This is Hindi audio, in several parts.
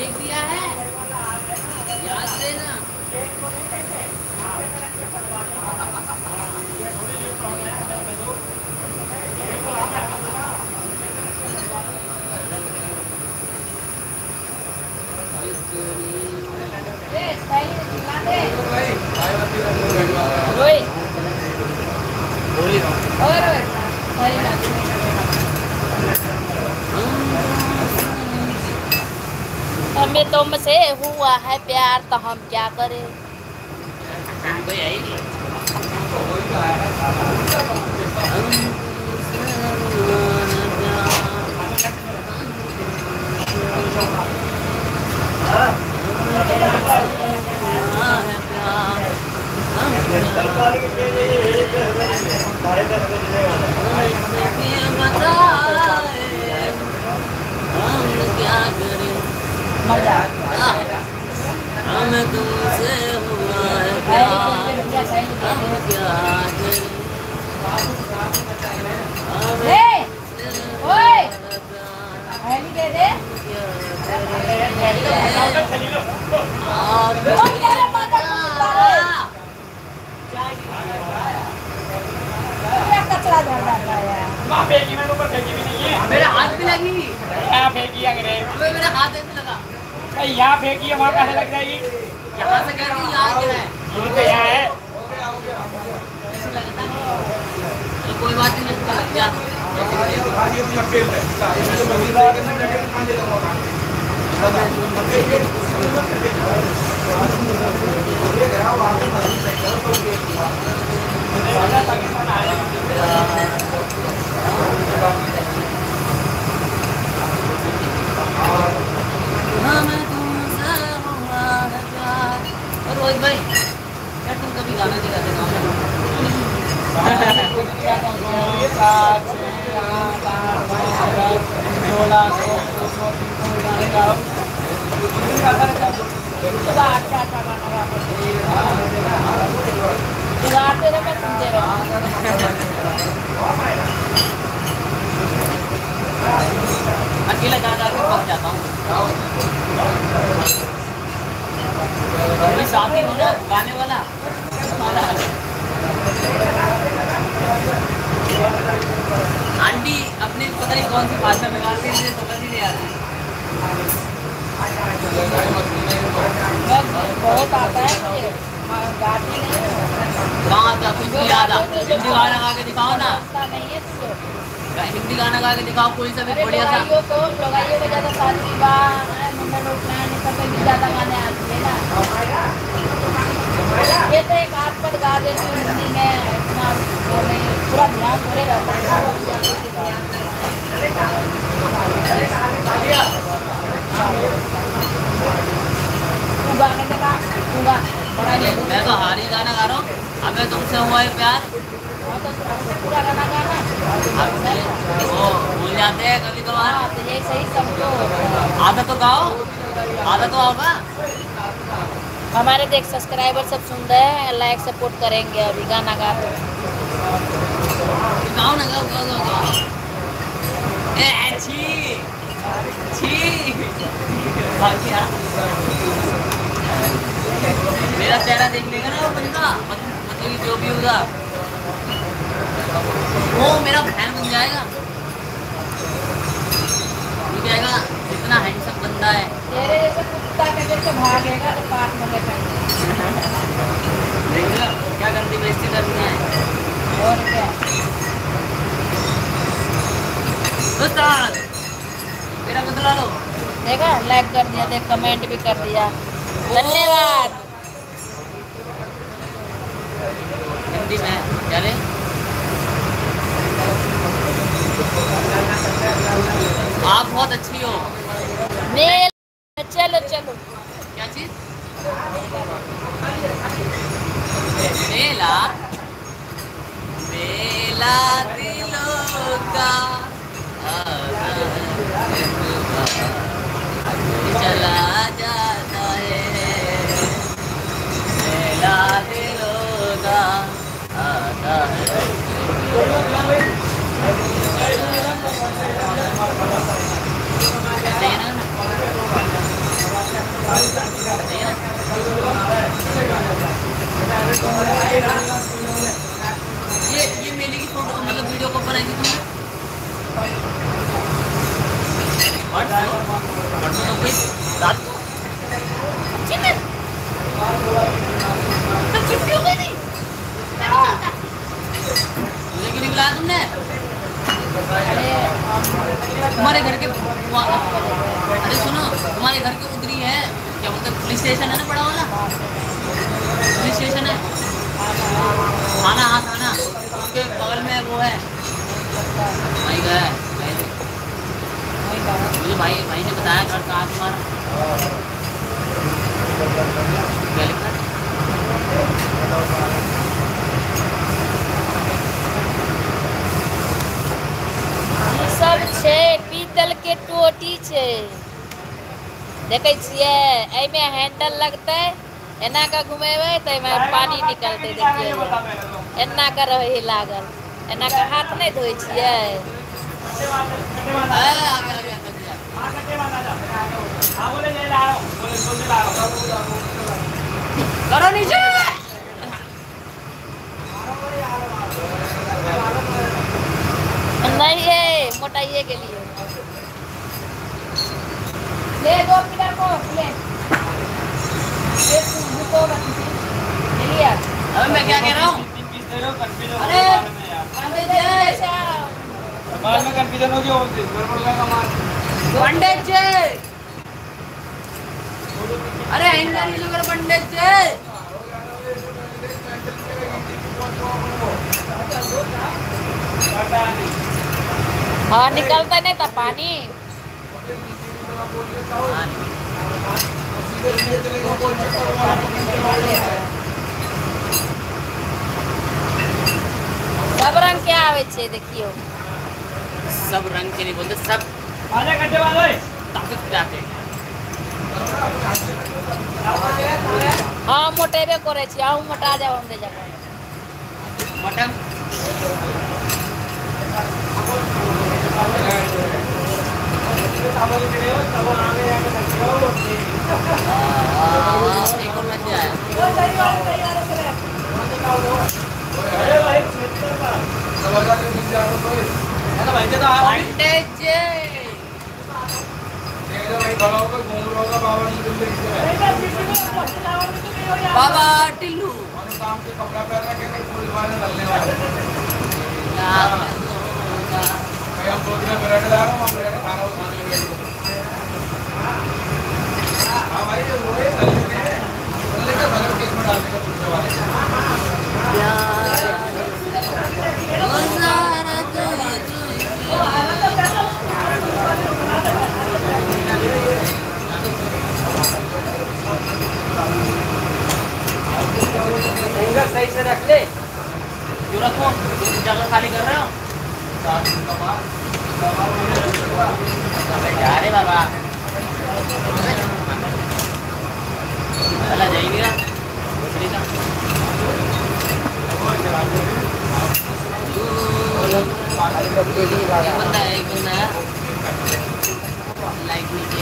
फेंक दिया है, याद देना। हमें तुमसे हुआ है प्यार तो हम क्या करें। हमें तुमसे हुआ है प्यार, हम क्या मेरे हाथ भी लगी, यहाँ फेंकी अंग्रेज, मेरे हाथ में लगा। यहाँ फेंकी है, वहाँ कैसे लग जाएगी? यहाँ से कहती यहाँ है, ये तो यहाँ है। कोई बात नहीं, लग गया। रोहित भाई, यार तुम कभी गाना नहीं गाते गाँव में? अकेला गा गा के पक जाता हूँ। साथी हो ना गाने वाला आंटी अपने पता नहीं कौन सी भाषा में गाती है, मुझे समझ ही नहीं आती। बहुत आता है गाती नहीं कहाँ आता कुछ नहीं आता। हिंदी गाना गा के दिखाओ ना, नहीं है तुझे। हिंदी गाना गा के दिखाओ कोई सा भी बढ़िया सा। लगाइए को ज्यादा शादी विवाह मुंडन उठना सब भी ज्यादा गाने आते हैं ना। ये तो एक हाथ पर गा देती हूँ हिंदी में, इतना पूरा ध्यान थोड़े रहता है। मैं तो हारी गाना गा रहा हूँ, हमें तुमसे हुआ है प्यार। पूरा गाना गाना वो भूल जाते हैं कभी कभार। तो ये सही समझो। आधा तो गाओ, आधा तो आओगा। हमारे देख सब्सक्राइबर सब सुन रहे हैं, लाइक सपोर्ट करेंगे। अभी गाना गा गाओ ना, गाओ गाओ गाओ गाओ। छी छी मेरा चेहरा देख लेगा ना वो बंदा, मतलब जो भी होगा वो मेरा बहन बन जाएगा। जाएगा, इतना हैंडसम बंदा है। तेरे जैसे कुत्ता के जैसे भागेगा तो पार्क में देखिएगा क्या गंदी बेइज्जती करनी है। और क्या उस्ताद मेरा बदला लो। देखा, लाइक कर दिया, देख कमेंट भी कर दिया, धन्यवाद। हिंदी में क्या रे? आप बहुत अच्छी हो। चलो चलो। क्या चीज? मेला मेला दिलों का चला जाता है, मेला दिलों का आता है। परसों तो कोई रात को छुट्टी हो गई थी। मुझे क्यों नहीं बुलाया तुमने? तुम्हारे घर के अरे सुनो, तुम्हारे घर के उधरी है क्या बोलते हैं, पुलिस स्टेशन है ना, बड़ा वाला पुलिस स्टेशन है, थाना, हाँ थाना, उसके बगल में वो है, भाई गया है, मुझे भाई ने बताया घर कहाँ तुम्हारा, क्या लिखा है? ई सब छै पीतल के टोटी छै, देखे छियै, एमे हैंडल लगते, एना का घुमेबे तो एमे पानी निकलते, देखिए एना का रहे लागल, एना का हाथ नहीं धोए छियै। करो नीचे। नहीं है मोटाइए के लिए, ले 2 पिलर को ले लिया। अबे मैं क्या कह रहा हूँ, अरे बाद में कंफ्यूजन हो गया, पंडित जी, अरे हैंगर यूज करो पंडित जी। हाँ निकलता नहीं था पानी, सब रंग के आवे छे, देखियो सब रंग के नहीं बोलते, सब आजा कट्टे वाले ताकत पे आते हैं। हाँ मोटेबे करे छी, आहू मोटा जाओ हम दे जा मटन एक और मत जाए। पंडित जी, बाबा टिल्लू सही से रख ले, क्यों रखो, जगह खाली कर रहे हो, जा रे बाबा, चला जाएगी ना एक बंदा है लाइक नीचे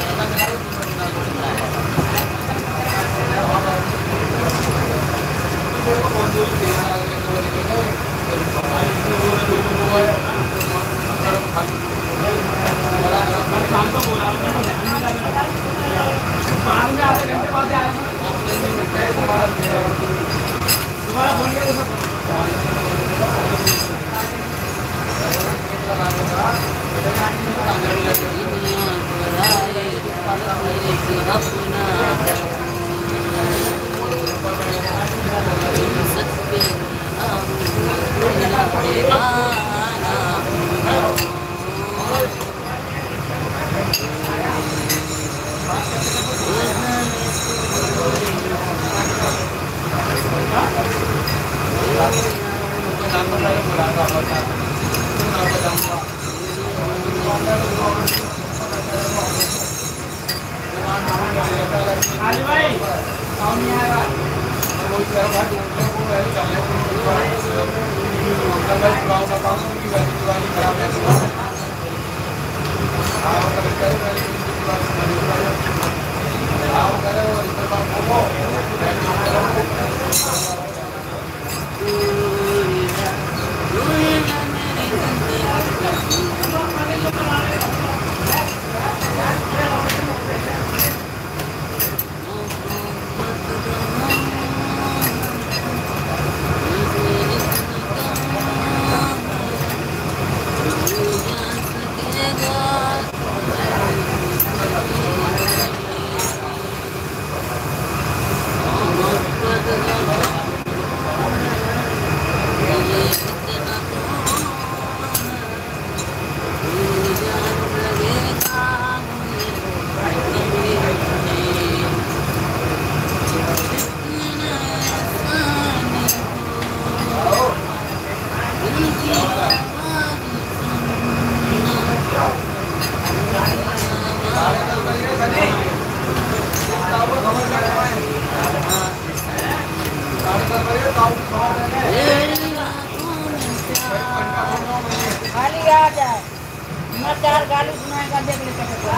का देख ले कैसे बोला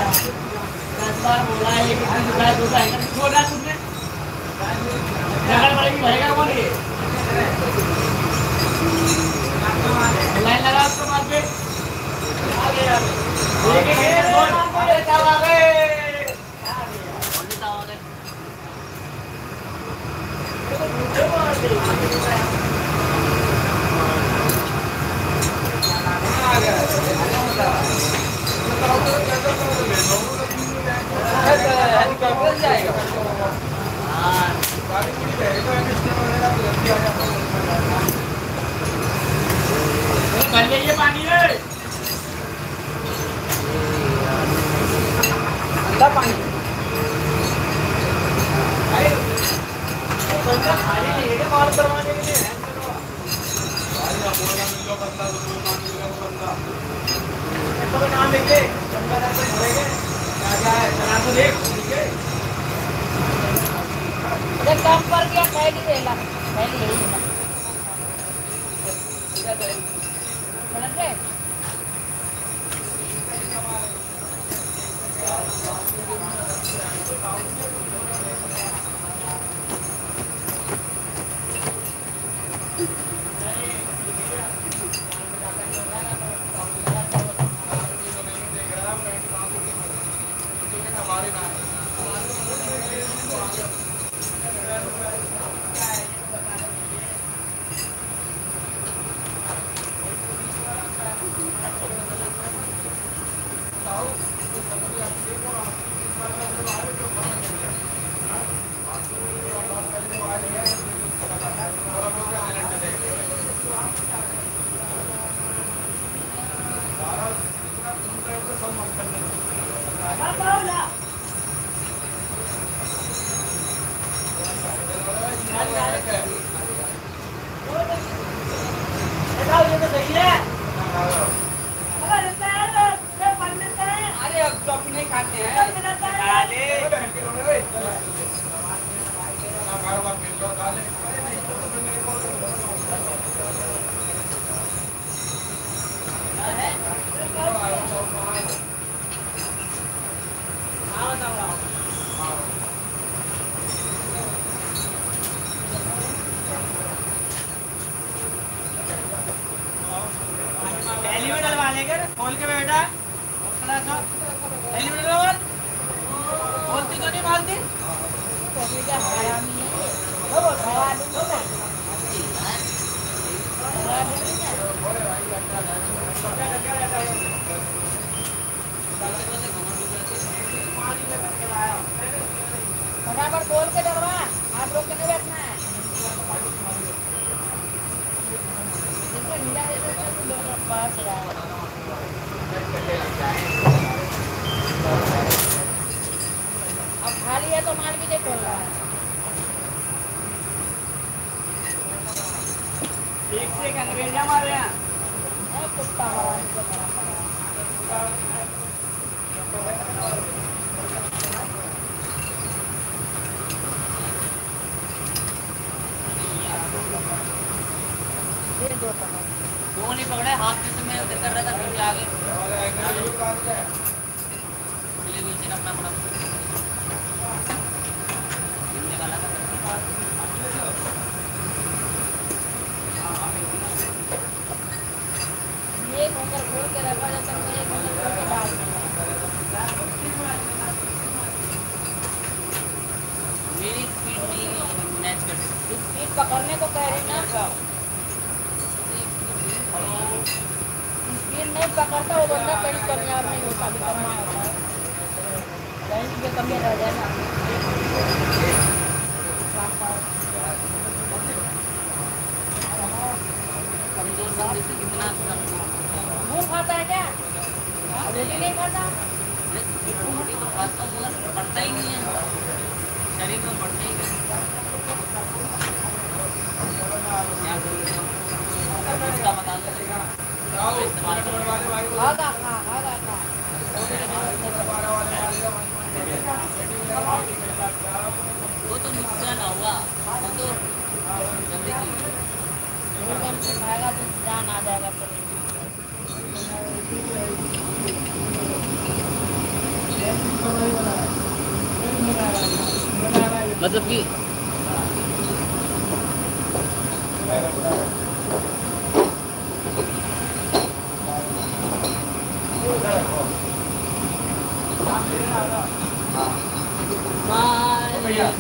10 बार बोला है एक दिन दूसरा दूसरा है छोड़ रहा तुमने झगड़ वाले की भरेगा कौन ये लाइन लगा उसको मार पे आ गया एक एक बोल अरे चाव आ गए कौन चाव आ गए हेलीकॉप्टर जाएगा हाँ कर लीजिए पानी है अंदर पानी खाली नहीं है मार करवाने के लिए तो नाम लिख दे चंद्रा पे भरेंगे क्या है चला तो देख ठीक है जब काम पर गया पहली रेला पहली यही ना क्या करें समझ गए खोल के बैठा थोड़ा सा एलिवेटर खोलती तो नहीं मालती क्या हरामी है वो दवा दूंगा ना दवा दूंगा फटाफट खोल के दरवा आप रोक के नहीं बैठना है इसको ढीला दे दो तो दोनों पास रहा अब खाली है तो माल भी नहीं खोल रहा है एक से एक अंग्रेजा मारे हैं कुत्ता हवा इसको दो नहीं पकड़े हाथ में से मैं उधर कर रहा था फिर आगे नीचे रखना पड़ा ये घूंगर खोल के रखा जाता है ये घूंगर खोल के डाल मेरी स्पीड नहीं मैच करती स्पीड पकड़ने को कह रही ना स्पीड नहीं पकड़ता वो बंदा कहीं कामयाब नहीं होता निकलना होता है कहीं भी कमी रह जाए ना कमजोर बंदे से कितना मुँह खाता है क्या रोटी नहीं खाता रोटी तो खाता हूँ मगर बढ़ता ही नहीं है शरीर में बढ़ता ही नहीं इसका बता दो इस्तेमाल आगा खा आगा खा वो तो नुकसान हुआ वो तो गंदगी एकदम से खाएगा तो जान आ जाएगा मतलब कि भैया